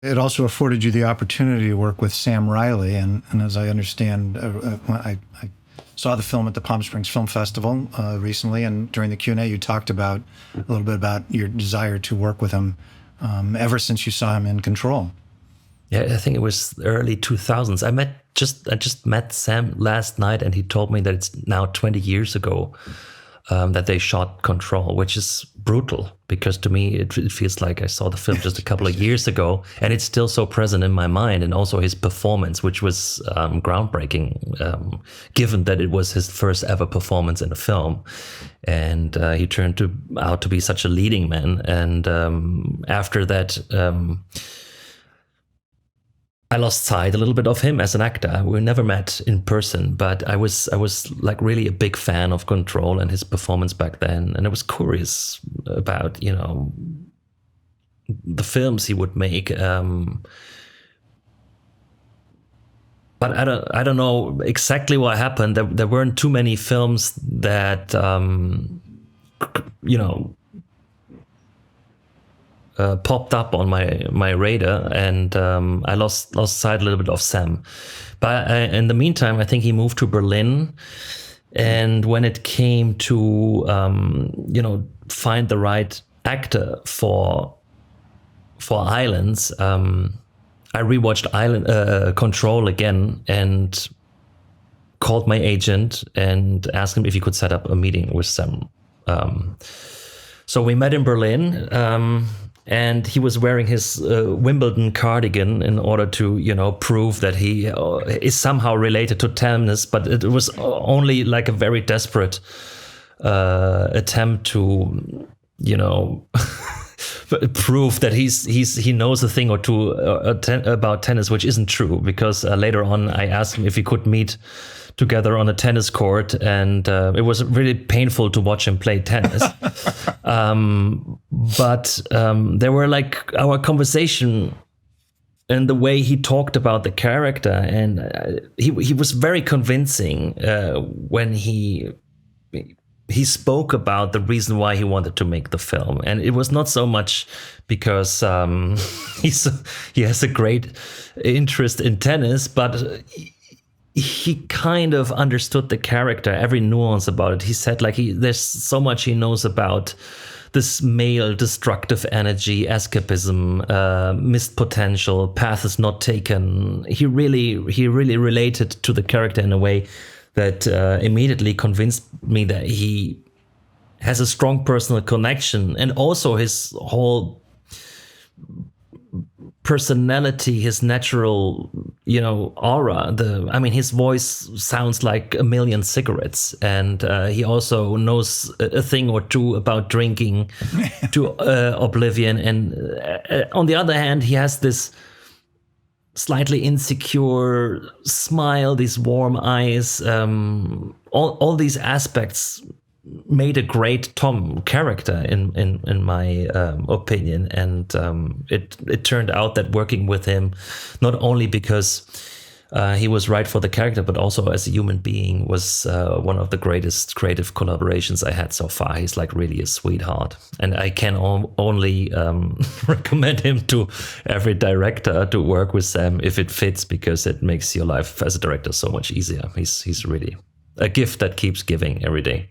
It also afforded you the opportunity to work with Sam Riley, and as I understand, I saw the film at the Palm Springs Film Festival recently, and during the Q&A you talked about a little bit about your desire to work with him ever since you saw him in Control. Yeah, I think it was early 2000s. I just met Sam last night, and he told me that it's now 20 years ago that they shot Control, which is brutal, because to me it feels like I saw the film just a couple of years ago, and it's still so present in my mind. And also his performance, which was groundbreaking, given that it was his first ever performance in a film, and he turned out to be such a leading man. And after that, I lost sight a little bit of him as an actor. We never met in person, but I was like really a big fan of Control and his performance back then. And I was curious about, the films he would make. But I don't know exactly what happened. There weren't too many films that, popped up on my radar, and I lost sight a little bit of Sam. But in the meantime, I think he moved to Berlin, and when it came to find the right actor for Islands, I rewatched Control again and called my agent and asked him if he could set up a meeting with Sam. So we met in Berlin. And he was wearing his Wimbledon cardigan in order to, prove that he is somehow related to tennis. But it was only like a very desperate attempt to, prove that he knows a thing or two about tennis, which isn't true. Because later on, I asked him if he could meet together on a tennis court, and it was really painful to watch him play tennis. But there were like our conversation and the way he talked about the character, and he was very convincing when he spoke about the reason why he wanted to make the film. And it was not so much because he has a great interest in tennis, but he kind of understood the character, every nuance about it. He said there's so much he knows about this male destructive energy, escapism, missed potential, path is not taken. He really related to the character in a way that immediately convinced me that he has a strong personal connection, and also his whole personality, his natural, aura. His voice sounds like a million cigarettes, and he also knows a thing or two about drinking to oblivion. And on the other hand, he has this slightly insecure smile, these warm eyes, all these aspects made a great Tom character in my opinion. And it turned out that working with him, not only because he was right for the character, but also as a human being, was one of the greatest creative collaborations I had so far. He's like really a sweetheart, and I can only recommend him to every director to work with Sam if it fits, because it makes your life as a director so much easier. He's really a gift that keeps giving every day.